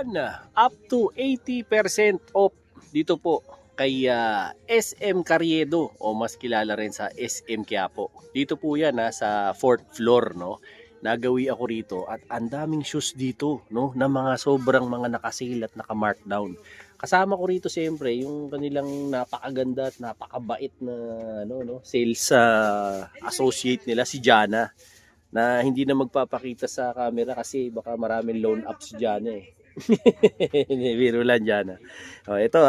Yon, up to 80% off dito po kay SM Carriedo o mas kilala rin sa SM Quiapo. Dito po yan sa 4th floor, no. Nagawi ako rito at ang daming shoes dito, no, na mga sobrang mga nakasale at naka-markdown. Kasama ko rito siyempre yung kanilang napakaganda at napakabait na sales associate nila, si Jana, na hindi na magpapakita sa camera kasi baka maraming loan up si Jana eh. Biro lang Jana. Ito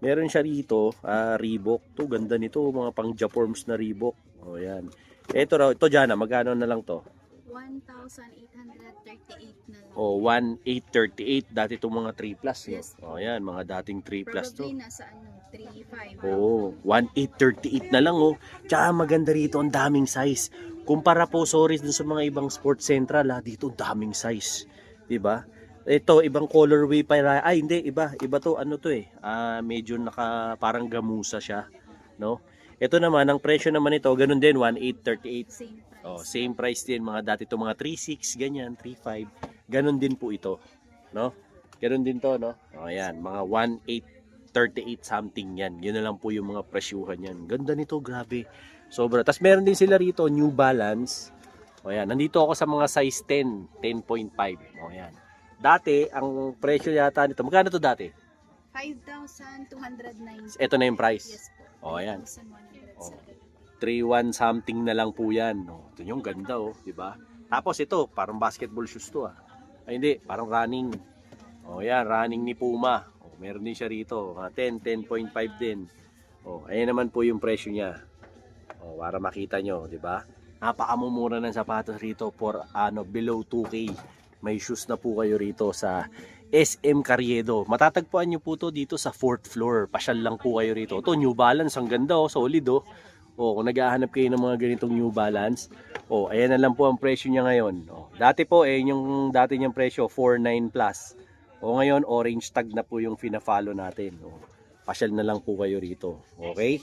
meron siya rito, Reebok. To ganda nito, mga pang Japorms na Reebok. Yan. Ito Jana, magkano na lang to? 1,838 na lang. 1,838. Dati itong mga 3 plus. Yes. Yan, mga dating 3 plus to. Probably nasa 3,500. 1,838 na lang Tsaka maganda rito, ang daming size. Kumpara po, sorry, dun sa mga ibang Sports Central, dito daming size. 'Di ba? Ito, ibang colorway pa. Ay, hindi, iba to. Ano to medyo parang gamusa siya, no? Ito naman, ang presyo naman ito, ganun din, 1,838. Same price. Same price din, mga dati to mga 3,600, ganyan, 3,500. Ganun din po ito, no? Ganun din to, no? Ayan, mga 1,838 something yan. Yun na lang po yung mga presyuhan yan. Ganda nito, grabe. Sobra. Tapos meron din sila rito, New Balance. Ayan, nandito ako sa mga size 10, 10.5. Ayan. Dati, ang presyo yata nito, magkano to dati? 5,290. Ito na yung price. Yes po. Ayan. 5,107. 3,1 something na lang po yan. Ito yung ganda, di ba? Tapos ito, parang basketball shoes to Ay hindi, parang running. Yan, running ni Puma. Meron din siya rito, 10, 10.5 din. Ayan naman po yung presyo niya. Para makita nyo, di ba? Napakamumura ng sapatos rito for below 2K. May shoes na po kayo rito sa SM Carriedo. Matatagpuan nyo po to dito sa 4th floor. Pasyal lang po kayo rito. Ito, New Balance, ang ganda solid kung naghahanap kayo ng mga ganitong New Balance, ayan na lang po ang presyo niya ngayon. Dati po yung dati niyang presyo 4,900 plus. Ngayon orange tag na po yung fina-follow natin. Pasyal na lang po kayo rito. Okay?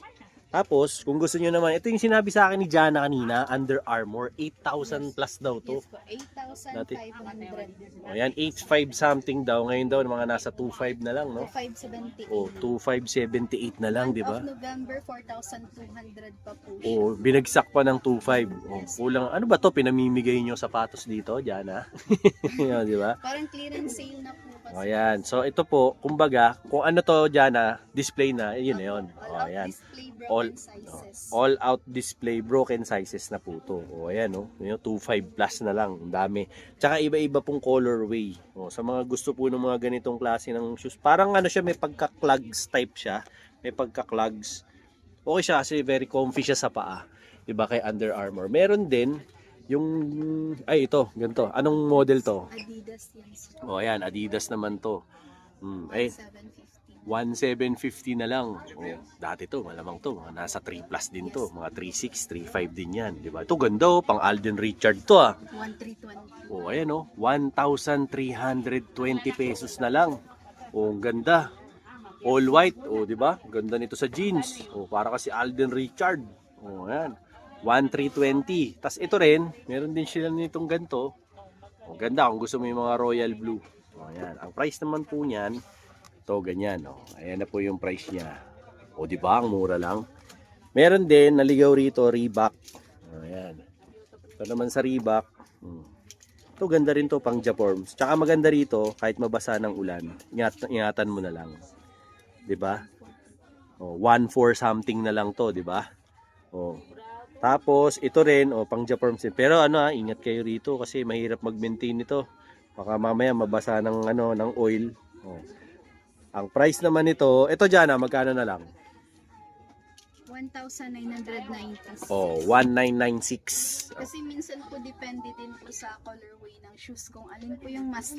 Tapos, kung gusto niyo naman, ito yung sinabi sa akin ni Jana kanina, Under Armour, 8,000 plus daw to. Yes po, 8,500. Ayan, 8,500 something daw. Ngayon daw, mga nasa 2,500 na lang, no? 2,578. 2,578 na lang, di ba? Of November, 4,200 pa po. Binagsak pa ng 2,500. Kulang, ano ba to? Pinamimigay nyo sapatos dito, Jana? Di ba? Parang clearance sale na po kasi. Ayan, so ito po, kumbaga, kung ano to, Jana, display na, yun na yun. Ayan. All out display broken sizes na po to. Ayan 2,500 plus na lang, ang dami. Tsaka iba-iba pong colorway. Sa mga gusto po ng mga ganitong klase ng shoes, parang siya, may pagka-clogs type siya. May pagka-clogs. Okay siya kasi very comfy siya sa paa. 'Di ba kay Under Armour. Meron din yung ito, ganito. Anong model to? Adidas yan. Ayan, Adidas naman to. 1,750 na lang. Dati to, malamang to, mga nasa 3 plus din to, mga 3,600, 3,500 din yan, di ba? Ito ganda pang Alden Richard to 1,320. Ayan 1,320 pesos na lang. Ang ganda. All white, di ba? Ganda nito sa jeans. Para kasi Alden Richard. Ayan. 1,320. Tas ito rin, meron din sila nitong ganito. Ganda kung gusto mo yung mga royal blue. Ayan. Ang price naman po niyan, ito, ganyan. Ayan na po yung price niya. Di ba? Ang mura lang. Meron din, naligaw rito, Reebok. Ayan. Ito naman sa Reebok. Ito, ganda rin to pang Japorms. Tsaka maganda rito, kahit mabasa ng ulan, ingatan mo na lang. Di ba? 1,400 something na lang to, di ba? Tapos, ito rin, pang Japorms din. Pero ingat kayo rito kasi mahirap mag-maintain ito. Baka mamaya mabasa ng, ng oil. Ang price naman nito, ito Jana, magkano na lang? 1,996. 1,996. Kasi minsan po depende din po sa colorway ng shoes kung alin po yung mas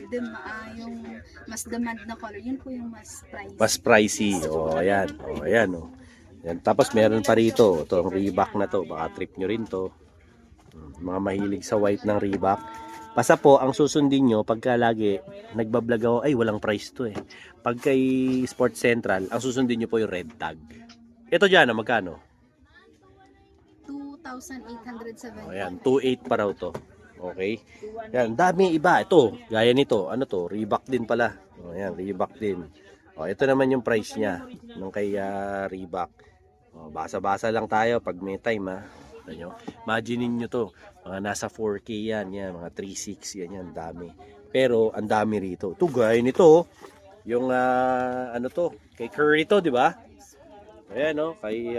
demand na color, yun po yung mas pricey. Mas pricey. Ayan. Ayan. Yan. Tapos meron pa rito, itong Reebok na to, baka trip nyo rin to. Mga mahilig sa white ng Reebok. Basta po, ang susundin nyo, pagka lagi nagbablog ako, ay walang price to Pag kay Sports Central, ang susundin nyo po yung red tag. Ito dyan, magkano? 2,870. Ayan, 2,800 pa raw to. Okay? Yan, dami iba. Ito, gaya nito. Ano to? Reebok din pala. O, yan, Reebok din. O, ito naman yung price niya nung kay Reebok. O, basa-basa lang tayo pag may time ha. Ano, imaginein nyo to. Mga nasa 4K yan. Yan, mga 3.6 yan. Yan, dami. Pero, ang dami rito. Ito, gaya nito. Yung, ano to? Kay Curry to, di ba? Ayan, no? Kay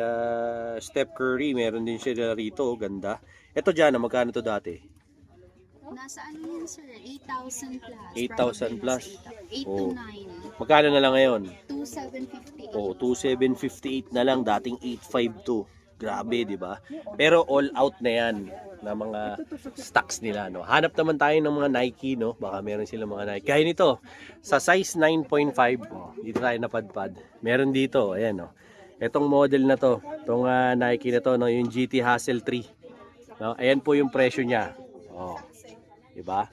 Steph Curry. Meron din siya rito. Ganda. Ito dyan, magkano to dati? Nasa ano yan, sir? 8,000 plus. 8,000 plus. 8 Oh. to 9. Magkano na lang ngayon? 2,758. Oh, 2,758 na lang, dating 852. Grabe, 'di ba? Pero all out na 'yan na mga stocks nila, no. Hanap naman tayo ng mga Nike, no. Baka meron silang mga Nike. Kaya nito, sa size 9.5, oh, dito tayo napadpad. Meron dito, ayan, no. Etong model na to, tong Nike na to, no, yung GT Hustle 3. No, ayan po yung presyo niya. Oh. 'Di ba?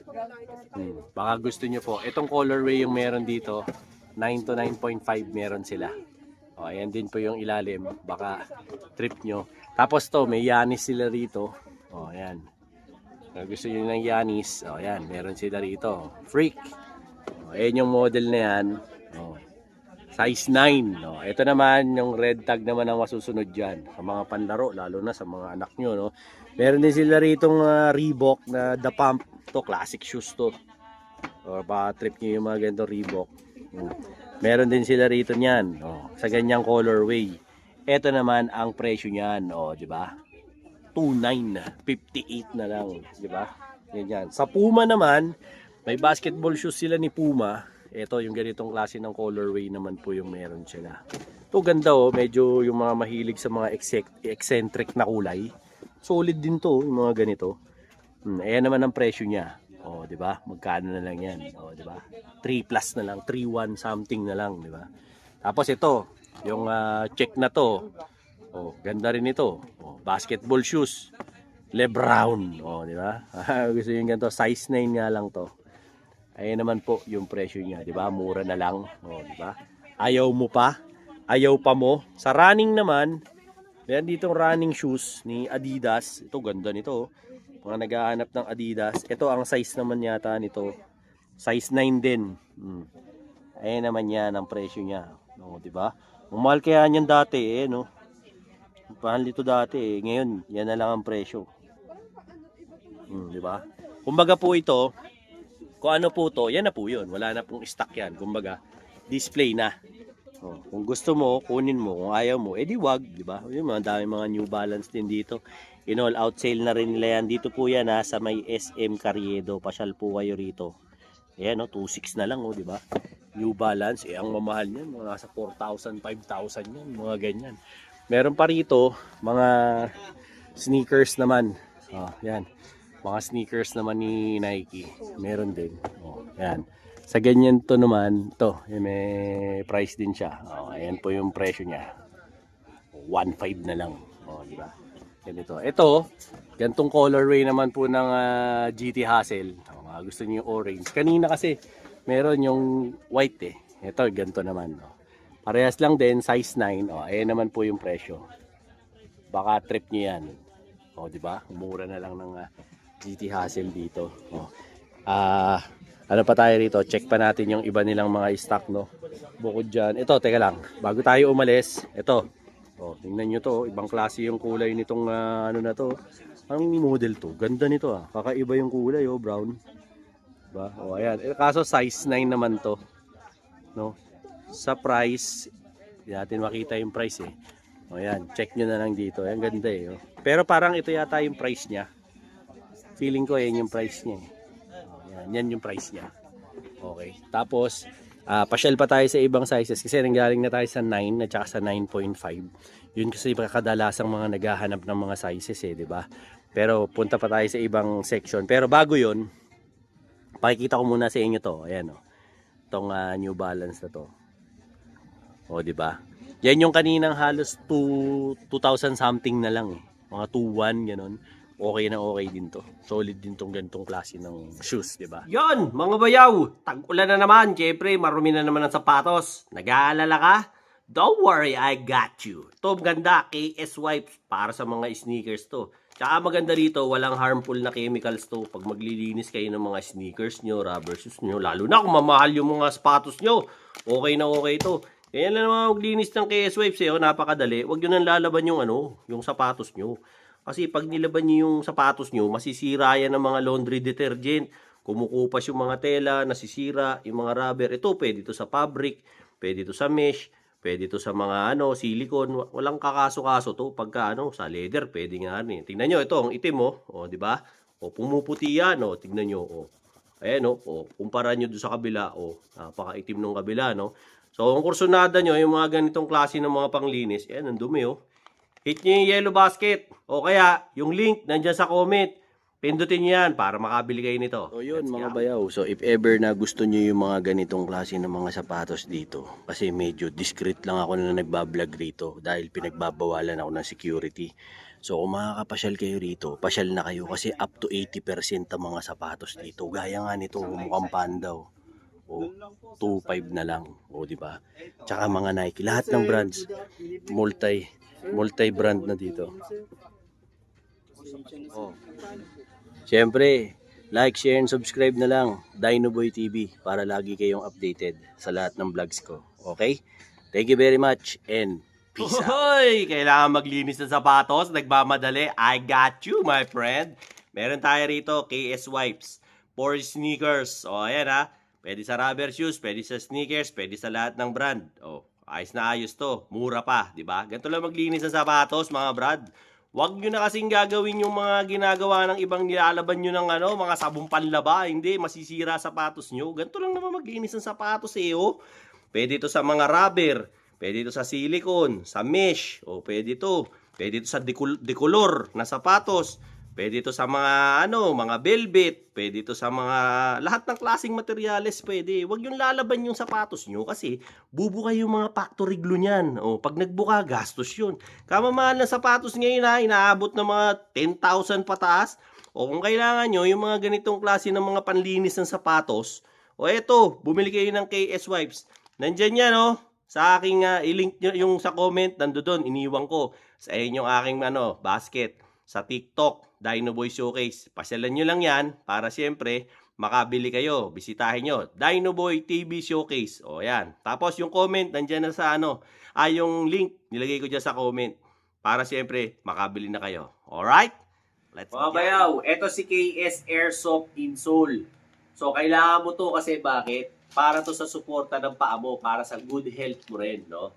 Baka gusto niyo po. Itong colorway yung meron dito, 9 to 9.5 meron sila. O, ayan din po yung ilalim. Baka trip nyo. Tapos to, may Yanis sila rito. O, ayan. Kung gusto nyo ng Yanis, o, ayan, meron sila rito. Freak. O, ayan yung model na yan. O, size 9. O, ito naman, yung red tag naman ang masusunod dyan. Sa mga panlaro, lalo na sa mga anak nyo, no? Meron din sila ritong Reebok na The Pump. To, classic shoes to. O, baka trip nyo yung mga ganito Reebok. Meron din sila rito niyan, oh, sa ganyang colorway. Ito naman ang presyo niyan, oh, 'di ba? 2,958 na lang, 'di ba? Yan. Sa Puma naman, may basketball shoes sila ni Puma. Ito yung ganitong klase ng colorway naman po yung meron sila. Ito ganda, oh, medyo yung mga mahilig sa mga eccentric na kulay. Solid din to, yung mga ganito. Ayan naman ang presyo niya. Oh, 'di ba? Magkano na lang 'yan? Oh, 'di ba? 3 plus na lang, 3,1 something na lang, 'di ba? Tapos ito, yung check na to. Oh, ganda rin ito. Oh, basketball shoes. LeBron, oh, 'di ba? Gusto niyo ganito, size 9 nga lang to. Ayan naman po yung presyo niya, 'di ba? Mura na lang, oh, 'di ba? Ayaw mo pa? Ayaw pa mo? Sa running naman, meron ditong running shoes ni Adidas. Ito ganda nito, oh. Mga naghahanap ng Adidas. Ito ang size naman yata nito. Size 9 din. Ayan naman yan ang presyo niya. No, 'di ba? Mahal kaya niyan dati eh, no. Mahal dito dati eh. Ngayon, yan na lang ang presyo. 'Di ba? Kumbaga po ito, kung ano po to, yan na po 'yun. Wala na pong stock yan. Kumbaga, display na. Oh, kung gusto mo, kunin mo. Kung ayaw mo, edi wag, 'di ba? Yung mga dami mga New Balance din dito. In all out sale na rin nila yan. Dito po yan sa may SM Carriedo. Pasyal po kayo rito. Ayan, 2,600 na lang, di ba? New Balance, ang mamahal niyan, mga nasa 4,000, 5,000 yan, mga ganyan. Meron pa rito, mga sneakers naman. Oh, yan. Mga sneakers naman ni Nike. Meron din. Oh, yan. Sa ganyan to naman, may price din siya. Oh, ayan po yung presyo niya. 1,500 na lang. Oh, di ba? Ganito. Ito, gantong colorway naman po ng GT Hustle. Oh, gusto niyo yung orange. Kanina kasi meron yung white eh. Ito, ganito naman. Oh. Parehas lang din, size 9. Oh, ayan naman po yung presyo. Baka trip niyo yan. Oh, di ba? Mura na lang ng GT Hustle dito. Oh. Ano pa tayo rito? Check pa natin yung iba nilang mga stock, no? Bukod dyan. Ito, teka lang. Bago tayo umalis, ito. Oh, tingnan nyo to, ibang klase yung kulay nitong ano na to. Anong model to? Ganda nito ah. Kakaiba yung kulay, oh, brown. Diba? Oh, ayan. Kaso size 9 naman to. No? Sa price, hindi natin makita yung price eh. Oh, ayan, check nyo na lang dito. Ayan, ganda eh. Oh. Pero parang ito yata yung price niya. Feeling ko yan yung price niya eh. Oh, yan yung price niya. Okay. Tapos pasyal pa tayo sa ibang sizes kasi nanggaling na tayo sa 9 at saka sa 9.5. Yun kasi kadalasang mga naghahanap ng mga sizes eh, 'di ba? Pero punta pa tayo sa ibang section. Pero bago 'yon, pakikita ko muna sa inyo 'to. Ayan oh. Tong New Balance na 'to. Oh, 'di ba? Yan yung kaninang halos 2,000 something na lang eh. Mga 2,1 ganun. Okay na okay din to. Solid din tong ganitong klase ng shoes, di ba? Yon, mga bayaw, tag-ulan na naman. Siyempre, marumi na naman ang sapatos. Nag-aalala ka? Don't worry, I got you. Ito, ganda, KS Wipes para sa mga sneakers to. Tsaka maganda rito, walang harmful na chemicals to. Pag maglilinis kayo ng mga sneakers nyo, rubber shoes nyo, lalo na kung mamahal yung mga sapatos nyo, okay na okay to. Kaya lang naman maglinis ng KS Wipes napakadali. Huwag nyo nang lalaban yung yung sapatos nyo. Kasi pag nilaban nyo yung sapatos nyo, masisira yan ng mga laundry detergent. Kumukupas yung mga tela, nasisira, yung mga rubber. Ito, pwede ito sa fabric, pwede ito sa mesh, pwede ito sa mga silicone. Walang kakaso-kaso to pagka sa leather, pwede nga rin. Tingnan nyo, ito ang itim di ba? Pumuputi yan, tingnan nyo, Ayan, kumpara nyo doon sa kabila, napakaitim nung kabila, no? So, ang kursunada nyo, yung mga ganitong klase ng mga panglinis, ayan, ang dumi, Hit nyo yung yellow basket, o kaya, yung link, nandyan sa comment. Pindutin nyo yan para makabili kayo nito. So yun mga bayaw. So if ever na gusto nyo yung mga ganitong klase ng mga sapatos dito, kasi medyo discreet lang ako na nagbablog rito dahil pinagbabawalan ako ng security. So kung makakapasyal kayo rito, pasyal na kayo kasi up to 80% ang mga sapatos dito. Gaya nga nito, mukhang panda. 2.5 na lang. Di ba? Tsaka mga Nike, lahat ng brands, multi-brand na dito. Siyempre, like, share, and subscribe na lang Dinoboy TV para lagi kayong updated sa lahat ng vlogs ko. Okay? Thank you very much and peace out. Hoy! Kailangan maglinis ng sapatos, nagmamadali. I got you, my friend. Meron tayo rito, KS Wipes for sneakers. Ayan Pwede sa rubber shoes, pwede sa sneakers, pwede sa lahat ng brand. Ayos na ayos to. Mura pa, di ba? Ganito lang maglinis ng sapatos, mga brad. Huwag nyo na kasing gagawin yung mga ginagawa ng ibang nilalaban nyo ng mga sabong panlaba. Hindi, masisira sapatos nyo. Ganito lang naman maglinis ng sapatos Pwede ito sa mga rubber, pwede ito sa silicone, sa mesh, pwede ito sa decolor na sapatos. Pwede ito sa mga mga velvet, pwede ito sa mga lahat ng klaseng materyales pwede. Huwag yung lalaban yung sapatos nyo kasi bubuka yung mga factory glue niyan. Pag nagbuka, gastos yun. Kamamahal na sapatos ngayon inaabot ng mga 10,000 pataas. Kung kailangan nyo yung mga ganitong klase ng mga panlinis ng sapatos, eto, bumili kayo ng KS Wipes. Nandyan yan sa aking i-link nyo yung sa comment, nandoon, iniwan ko sa inyong aking basket. Sa TikTok, Dinoboy Showcase. Pasyalan nyo lang yan para siyempre makabili kayo. Bisitahin nyo. Dinoboy TV Showcase. Yan. Tapos yung comment, nandyan na sa yung link, nilagay ko dyan sa comment. Para siyempre, makabili na kayo. Alright? Let's go. Mga bayaw, eto si KS Airsoft Insole. So, kailangan mo to kasi bakit? Para to sa suporta ng paa mo, para sa good health mo rin, no?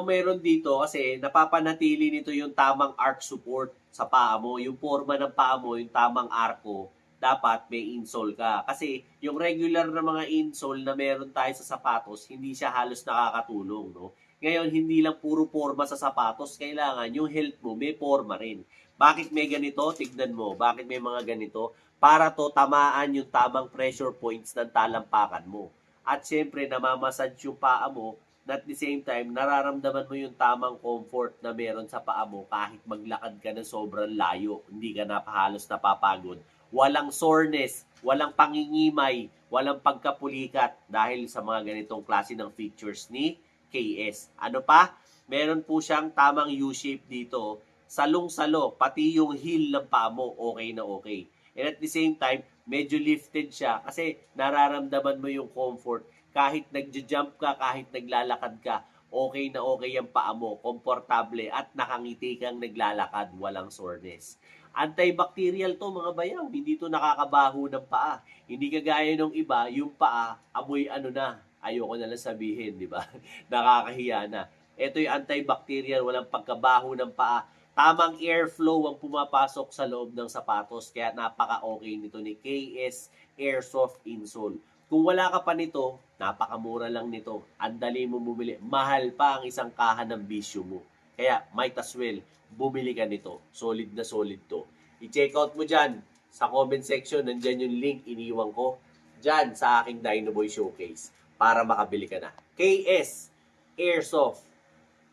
Meron dito? Kasi napapanatili nito yung tamang arc support sa paa mo. Yung forma ng paa mo, yung tamang arco, dapat may insole ka. Kasi yung regular na mga insole na meron tayo sa sapatos, hindi siya halos nakakatulong, no? Ngayon, hindi lang puro forma sa sapatos. Kailangan yung health mo, may forma rin. Bakit may ganito? Tignan mo. Bakit may mga ganito? Para to tamaan yung tamang pressure points ng talampakan mo. At syempre, namamassage yung paa mo, na at the same time, nararamdaman mo yung tamang comfort na meron sa paa mo kahit maglakad ka ng sobrang layo. Hindi ka halos napapagod. Walang soreness, walang pangingimay, walang pagkapulikat dahil sa mga ganitong klase ng features ni KS. Ano pa? Meron po siyang tamang U-shape dito. Salong-salo, pati yung heel ng paa mo, okay na okay. And at the same time, medyo lifted siya kasi nararamdaman mo yung comfort. Kahit nagja-jump ka, kahit naglalakad ka, okay na okay yung paa mo, komportable at nakangiti kang naglalakad, walang soreness. Antibacterial to mga bayaw, hindi to nakakabaho ng paa. Hindi kagaya ng iba, yung paa, amoy ayoko na lang sabihin, di ba? Nakakahiya na. Ito yung antibacterial, walang pagkabaho ng paa. Tamang airflow ang pumapasok sa loob ng sapatos, kaya napaka-okay nito ni KS Airsoft Insole. Kung wala ka pa nito, napakamura lang nito. Ang dali mo bumili. Mahal pa ang isang kaha ng bisyo mo. Kaya, might as well, bumili ka nito. Solid na solid to. I-check out mo dyan sa comment section. Nandyan yung link iniwan ko. Dyan sa aking Dinoboy Showcase. Para makabili ka na. KS Airsoft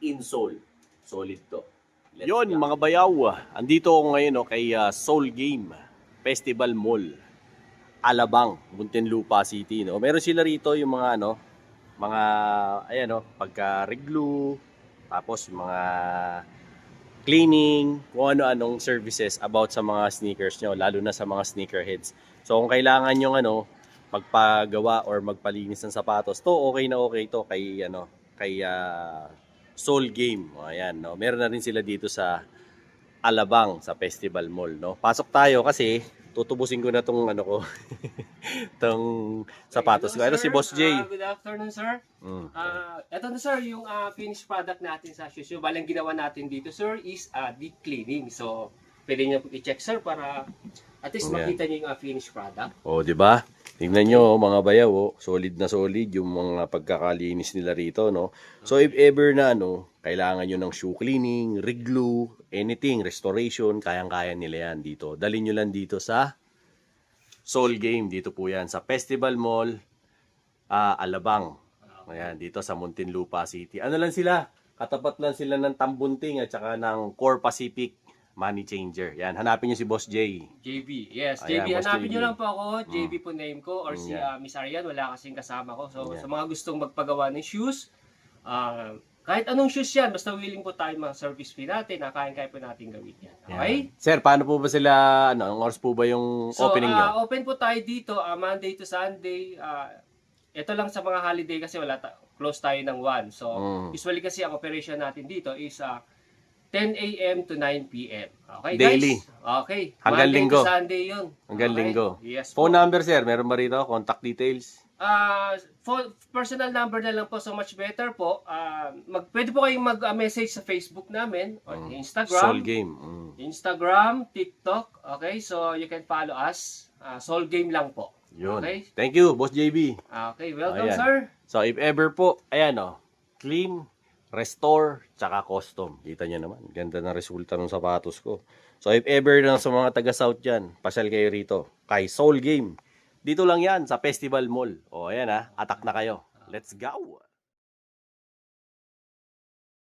Insole. Solid to. Yon mga bayaw. Andito ako ngayon kay Soul Game Festival Mall. Alabang, Muntinlupa City, no. Meron sila rito yung mga mga pagka-reglu, tapos yung mga cleaning, kung ano-anong services about sa mga sneakers nyo, lalo na sa mga sneakerheads. So kung kailangan nyo magpagawa or magpalinis ng sapatos, to okay na okay to kay Soul Game. O, ayan, no. Meron na rin sila dito sa Alabang sa Festival Mall, no. Pasok tayo kasi tutubusin ko na tong ko tong sapatos ko. Ano si Boss J? Good afternoon, sir. Ito na, sir, yung finished product natin sa shoes. Yung balang ginawa natin dito, sir, is deep cleaning. So, pwede nyo i-check, sir, para at least makita nyo yung finished product. Oh, di ba? Tingnan nyo, mga bayaw, solid na solid yung mga pagkakalinis nila rito, no? So, if ever na, kailangan nyo ng shoe cleaning, rig glue, anything, restoration, kayang-kaya nila yan dito. Dalhin nyo lang dito sa Soul Game. Dito po yan, sa Festival Mall, Alabang. Ayan, dito sa Muntinlupa City. Ano lang sila? Katapat lang sila ng Tambunting at saka ng Core Pacific Money Changer. Yan, hanapin nyo si Boss J. JB, yes. Ayan, JB, Boss hanapin JB. nyo lang po ako. JB po name ko. Or si Miss Arian, wala kasing kasama ko. So, sa mga gustong magpagawa ng shoes, kahit anong shoes yan, basta willing po tayo mga service fee natin, kaya po natin gawin yan. Okay? Sir, paano po ba sila, ang oras po ba yung opening nyo? Open po tayo dito, Monday to Sunday. Ito lang sa mga holiday kasi close tayo ng 1. So, usually kasi ang operation natin dito is 10 a.m. to 9 p.m. Okay, Daily. guys? Okay. Hanggang Monday linggo. to Sunday yun. Hanggang Okay? linggo. Yes po. Phone number, sir, meron ba rito? Contact details? Personal number na lang po, so much better po. Pwede po kayong mag-message sa Facebook namin, or Instagram. Soul Game. Instagram, TikTok. Okay, so you can follow us. Soul Game lang po. Yun. Okay? Thank you, Boss JB. Okay, welcome, Ayan. sir. So, if ever po, ayan clean, restore, tsaka custom. Kita nyo naman, ganda ng resulta ng sapatos ko. So, if ever na sa mga taga-South dyan, pasyal kayo rito, kay Soul Game. Dito lang yan, sa Festival Mall. O, ayan atak na kayo. Let's go!